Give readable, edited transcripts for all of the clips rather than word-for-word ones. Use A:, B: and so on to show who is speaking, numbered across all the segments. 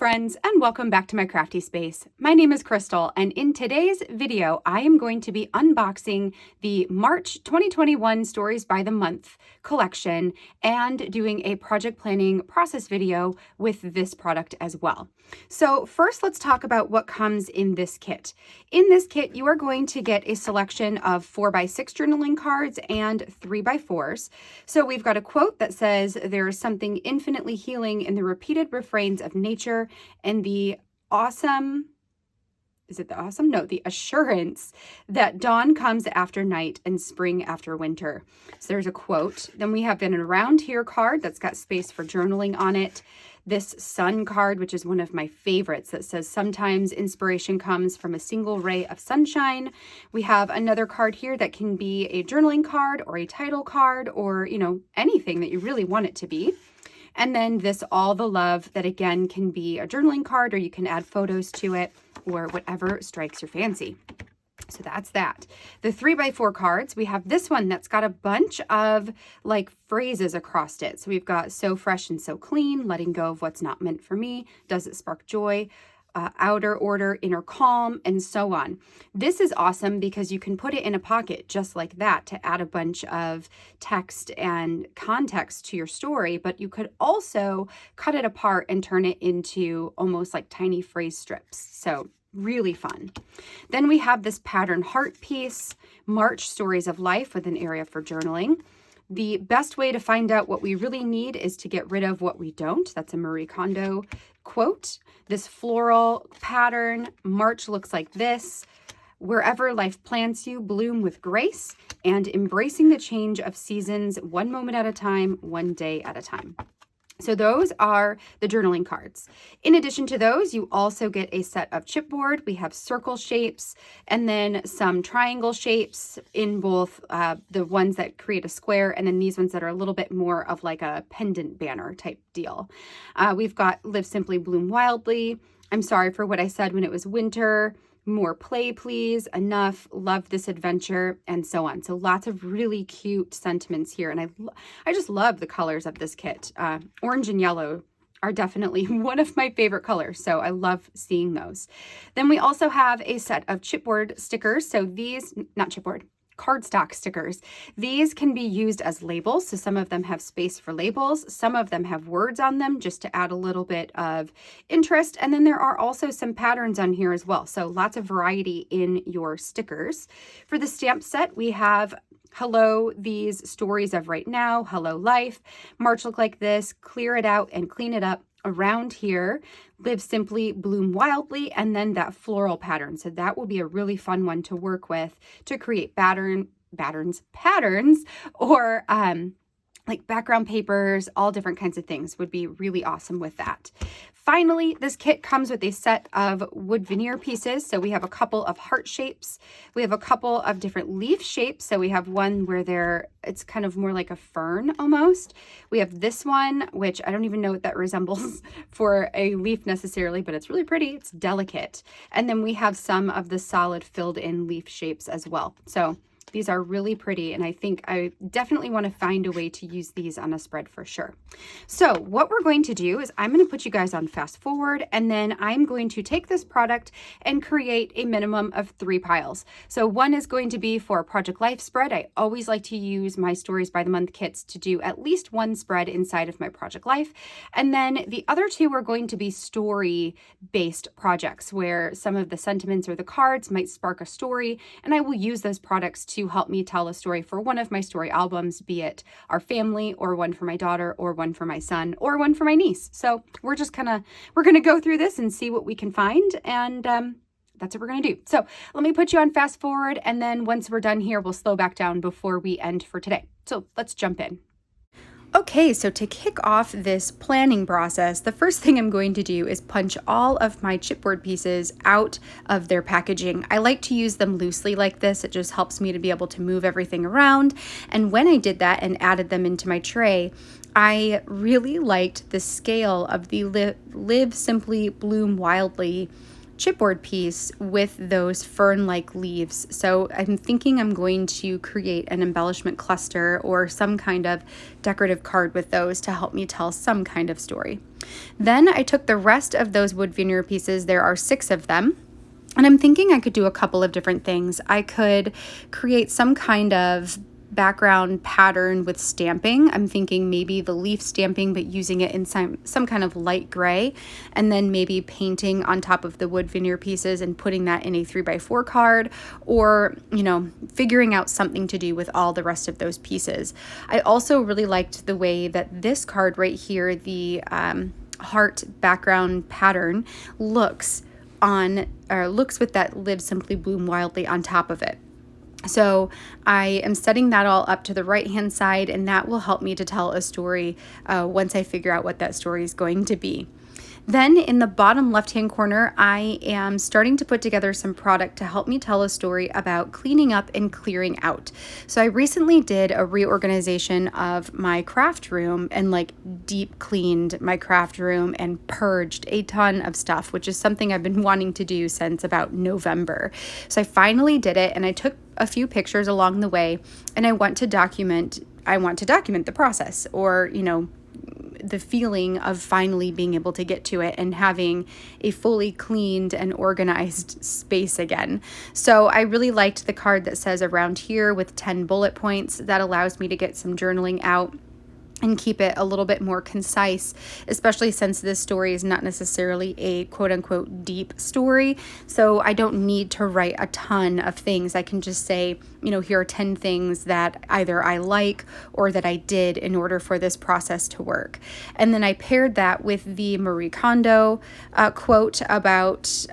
A: friends, and welcome back to my crafty space. My name is Crystal, and in today's video, I am going to be unboxing the March 2021 Stories by the Month collection and doing a project planning process video with this product as well. So first, let's talk about what comes in this kit. In this kit, you are going to get a selection of 4x6 journaling cards and 3x4s. So we've got a quote that says, "There is something infinitely healing in the repeated refrains of nature and the awesome," is it the awesome? No, the assurance that dawn comes after night and spring after winter. So there's a quote. Then we have an around here card that's got space for journaling on it. This sun card, which is one of my favorites, that says sometimes inspiration comes from a single ray of sunshine. We have another card here that can be a journaling card or a title card or, anything that you really want it to be. And then this all the love that again can be a journaling card, or you can add photos to it or whatever strikes your fancy. So that's that. The 3x4 cards, we have this one that's got a bunch of phrases across it. So we've got so fresh and so clean, letting go of what's not meant for me, does it spark joy, outer order, inner calm, and so on. This is awesome because you can put it in a pocket just like that to add a bunch of text and context to your story, but you could also cut it apart and turn it into almost like tiny phrase strips. So really fun. Then we have this pattern heart piece, March Stories of Life with an area for journaling. The best way to find out what we really need is to get rid of what we don't. That's a Marie Kondo quote. This floral pattern, March looks like this. Wherever life plants you, bloom with grace, and embracing the change of seasons one moment at a time, one day at a time. So those are the journaling cards. In addition to those, you also get a set of chipboard. We have circle shapes and then some triangle shapes in both the ones that create a square and then these ones that are a little bit more of like a pendant banner type deal. We've got Live Simply, Bloom Wildly, I'm sorry for what I said when it was winter, more play please, enough, love this adventure, and so on. So lots of really cute sentiments here. And I just love the colors of this kit. Orange and yellow are definitely one of my favorite colors. So I love seeing those. Then we also have a set of chipboard stickers. So these, not chipboard, cardstock stickers. These can be used as labels. So some of them have space for labels. Some of them have words on them just to add a little bit of interest. And then there are also some patterns on here as well. So lots of variety in your stickers. For the stamp set, we have hello, these stories of right now, hello life, March look like this, clear it out and clean it up. Around here, Live Simply, Bloom Wildly, and then that floral pattern. So that will be a really fun one to work with to create patterns, or like background papers, all different kinds of things would be really awesome with that. Finally, this kit comes with a set of wood veneer pieces. So we have a couple of heart shapes. We have a couple of different leaf shapes. So we have one where it's kind of more like a fern almost. We have this one, which I don't even know what that resembles for a leaf necessarily, but it's really pretty. It's delicate. And then we have some of the solid filled in leaf shapes as well. So these are really pretty, and I think I definitely want to find a way to use these on a spread for sure. So what we're going to do is I'm going to put you guys on fast forward, and then I'm going to take this product and create a minimum of 3 piles. So one is going to be for a Project Life spread. I always like to use my Stories by the Month kits to do at least one spread inside of my Project Life. And then the other 2 are going to be story-based projects where some of the sentiments or the cards might spark a story, and I will use those products to help me tell a story for one of my story albums, be it our family or one for my daughter or one for my son or one for my niece. So we're gonna go through this and see what we can find, and that's what we're gonna do. So let me put you on fast forward, and then once we're done here, we'll slow back down before we end for today. So let's jump in. Okay, so to kick off this planning process, the first thing I'm going to do is punch all of my chipboard pieces out of their packaging. I like to use them loosely like this. It just helps me to be able to move everything around. And when I did that and added them into my tray, I really liked the scale of the Live Simply, Bloom Wildly chipboard piece with those fern-like leaves. So I'm thinking I'm going to create an embellishment cluster or some kind of decorative card with those to help me tell some kind of story. Then I took the rest of those wood veneer pieces, there are 6 of them, and I'm thinking I could do a couple of different things. I could create some kind of background pattern with stamping. I'm thinking maybe the leaf stamping, but using it in some kind of light gray, and then maybe painting on top of the wood veneer pieces and putting that in a 3x4 card, or, you know, figuring out something to do with all the rest of those pieces. I also really liked the way that this card right here, the heart background pattern, looks with that Live Simply Bloom Wildly on top of it. So I am setting that all up to the right hand side, and that will help me to tell a story once I figure out what that story is going to be. Then in the bottom left hand corner, I am starting to put together some product to help me tell a story about cleaning up and clearing out. So I recently did a reorganization of my craft room and like deep cleaned my craft room and purged a ton of stuff, which is something I've been wanting to do since about November. So I finally did it, and I took a few pictures along the way, and I want to document the process, or, you know, the feeling of finally being able to get to it and having a fully cleaned and organized space again. So I really liked the card that says around here with 10 bullet points. That allows me to get some journaling out and keep it a little bit more concise, especially since this story is not necessarily a quote unquote deep story. So I don't need to write a ton of things. I can just say, you know, here are 10 things that either I like or that I did in order for this process to work. And then I paired that with the Marie Kondo quote about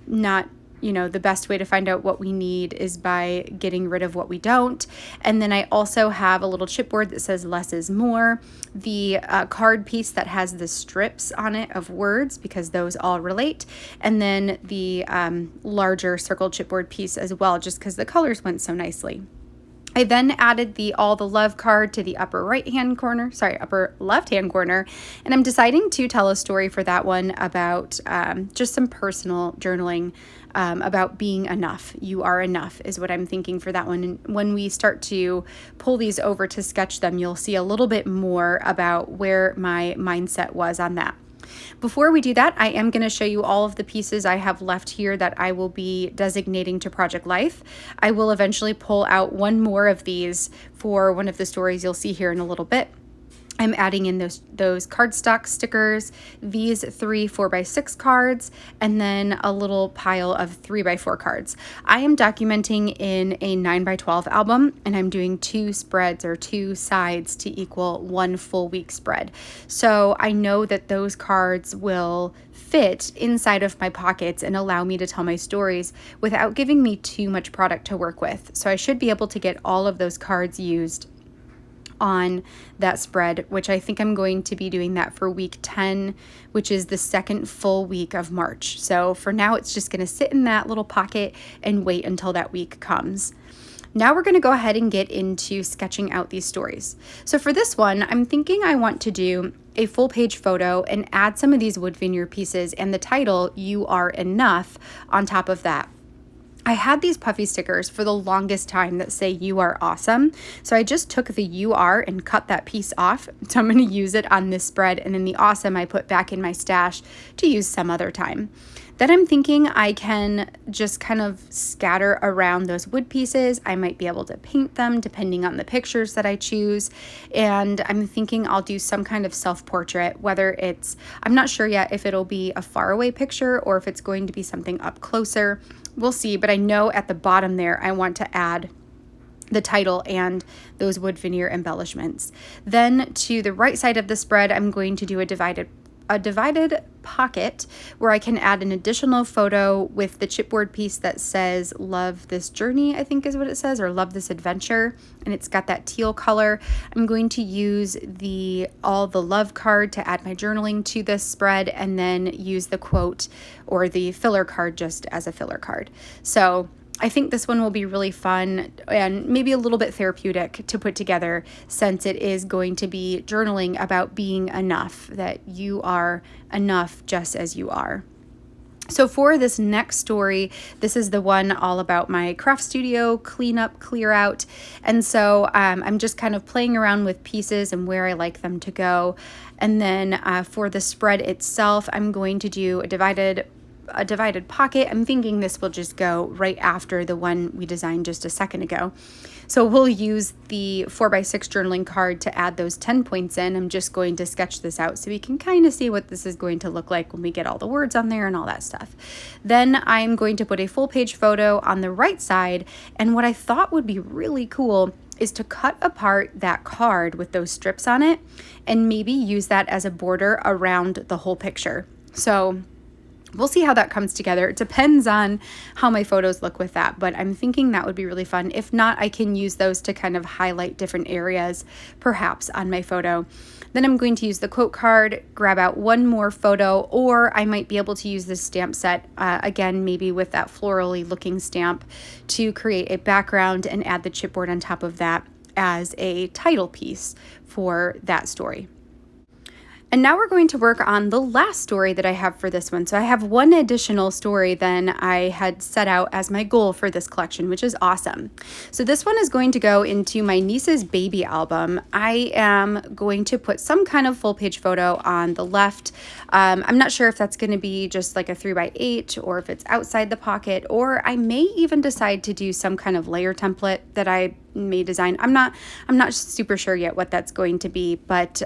A: not, you know, the best way to find out what we need is by getting rid of what we don't. And then I also have a little chipboard that says less is more, the card piece that has the strips on it of words, because those all relate, and then the larger circle chipboard piece as well, just because the colors went so nicely. I then added the All the Love card to the upper left hand corner, and I'm deciding to tell a story for that one about just some personal journaling about being enough. You are enough is what I'm thinking for that one. And when we start to pull these over to sketch them, you'll see a little bit more about where my mindset was on that. Before we do that, I am going to show you all of the pieces I have left here that I will be designating to Project Life. I will eventually pull out one more of these for one of the stories you'll see here in a little bit. I'm adding in those cardstock stickers, these 3 4x6 cards, and then a little pile of 3x4 cards. I am documenting in a 9x12 album, and I'm doing 2 spreads or 2 sides to equal 1 full week spread. So I know that those cards will fit inside of my pockets and allow me to tell my stories without giving me too much product to work with. So I should be able to get all of those cards used on that spread, which I think I'm going to be doing that for week 10, which is the second full week of March. So for now, it's just going to sit in that little pocket and wait until that week comes. Now we're going to go ahead and get into sketching out these stories. So for this one, I'm thinking I want to do a full page photo and add some of these wood veneer pieces and the title, You Are Enough, on top of that. I had these puffy stickers for the longest time that say you are awesome. So I just took the you are and cut that piece off. So I'm going to use it on this spread, and then the awesome I put back in my stash to use some other time. Then I'm thinking I can just kind of scatter around those wood pieces. I might be able to paint them depending on the pictures that I choose. And I'm thinking I'll do some kind of self-portrait, whether it's, I'm not sure yet if it'll be a faraway picture or if it's going to be something up closer. We'll see, but I know at the bottom there I want to add the title and those wood veneer embellishments. Then to the right side of the spread, I'm going to do a divided pocket where I can add an additional photo with the chipboard piece that says love this journey, I think is what it says, or love this adventure, and it's got that teal color. I'm going to use the all the love card to add my journaling to this spread, and then use the quote or the filler card just as a filler card. So I think this one will be really fun and maybe a little bit therapeutic to put together, since it is going to be journaling about being enough, that you are enough just as you are. So for this next story, this is the one all about my craft studio clean up, clear out. And so I'm just kind of playing around with pieces and where I like them to go. And then for the spread itself, I'm going to do a divided pocket. I'm thinking this will just go right after the one we designed just a second ago. So we'll use the 4x6 journaling card to add those 10 points in. I'm just going to sketch this out so we can kind of see what this is going to look like when we get all the words on there and all that stuff. Then I'm going to put a full page photo on the right side. And what I thought would be really cool is to cut apart that card with those strips on it and maybe use that as a border around the whole picture. So we'll see how that comes together. It depends on how my photos look with that, but I'm thinking that would be really fun. If not, I can use those to kind of highlight different areas, perhaps on my photo. Then I'm going to use the quote card, grab out one more photo, or I might be able to use this stamp set, again, maybe with that florally looking stamp to create a background and add the chipboard on top of that as a title piece for that story. And now we're going to work on the last story that I have for this one. So I have one additional story than I had set out as my goal for this collection, which is awesome. So this one is going to go into my niece's baby album. I am going to put some kind of full page photo on the left. I'm not sure if that's going to be just like a 3x8 or if it's outside the pocket, or I may even decide to do some kind of layer template that I may design. I'm not super sure yet what that's going to be, but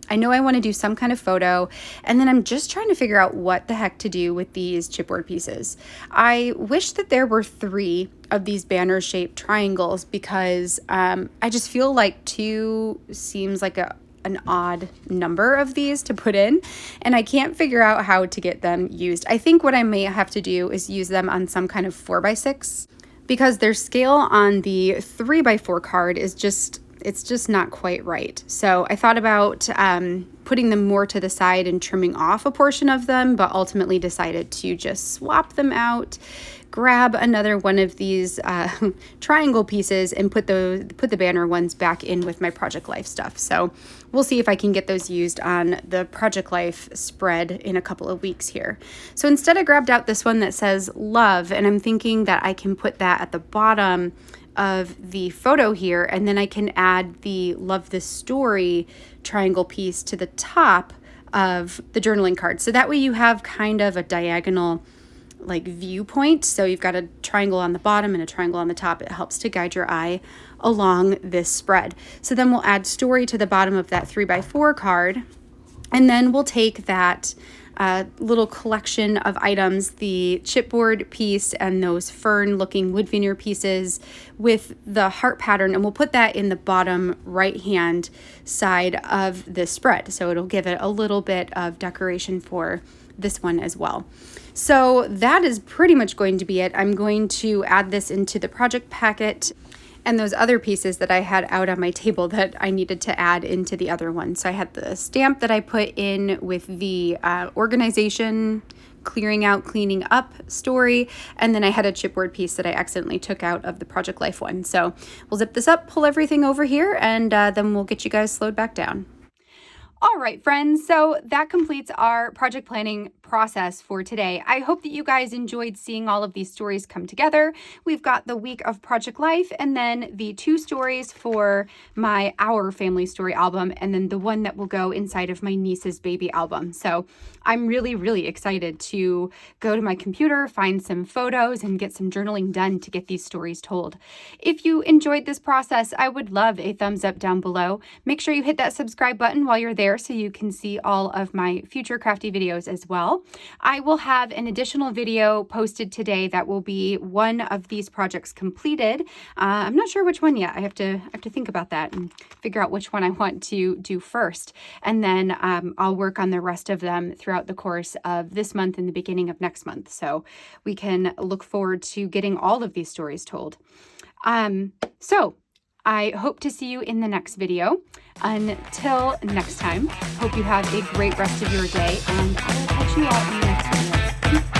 A: I know I want to do some kind of photo, and then I'm just trying to figure out what the heck to do with these chipboard pieces. I wish that there were 3 of these banner shaped triangles because I just feel like 2 seems like an odd number of these to put in, and I can't figure out how to get them used. I think what I may have to do is use them on some kind of 4x6 because their scale on the 3x4 card is it's just not quite right. So I thought about putting them more to the side and trimming off a portion of them, but ultimately decided to just swap them out, grab another one of these triangle pieces and put the banner ones back in with my Project Life stuff. So we'll see if I can get those used on the Project Life spread in a couple of weeks here. So instead I grabbed out this one that says love, and I'm thinking that I can put that at the bottom of the photo here, and then I can add the love this story triangle piece to the top of the journaling card. So that way you have kind of a diagonal like viewpoint. So you've got a triangle on the bottom and a triangle on the top. It helps to guide your eye along this spread. So then we'll add story to the bottom of that 3x4 card, and then we'll take that little collection of items, the chipboard piece and those fern looking wood veneer pieces with the heart pattern, and we'll put that in the bottom right hand side of the spread. So it'll give it a little bit of decoration for this one as well. So that is pretty much going to be it. I'm going to add this into the project packet and those other pieces that I had out on my table that I needed to add into the other one. So I had the stamp that I put in with the organization, clearing out, cleaning up story, and then I had a chipboard piece that I accidentally took out of the Project Life one. So we'll zip this up, pull everything over here, and then we'll get you guys slowed back down. All right, friends, so that completes our project planning process for today. I hope that you guys enjoyed seeing all of these stories come together. We've got the week of Project Life, and then the 2 stories for our family story album, and then the one that will go inside of my niece's baby album. So I'm really, really excited to go to my computer, find some photos, and get some journaling done to get these stories told. If you enjoyed this process, I would love a thumbs up down below. Make sure you hit that subscribe button while you're there so you can see all of my future crafty videos as well. I will have an additional video posted today that will be one of these projects completed. I'm not sure which one yet. I have to think about that and figure out which one I want to do first. And then I'll work on the rest of them throughout the course of this month and the beginning of next month. So we can look forward to getting all of these stories told. So I hope to see you in the next video. Until next time, hope you have a great rest of your day, and I will catch you all in the next video.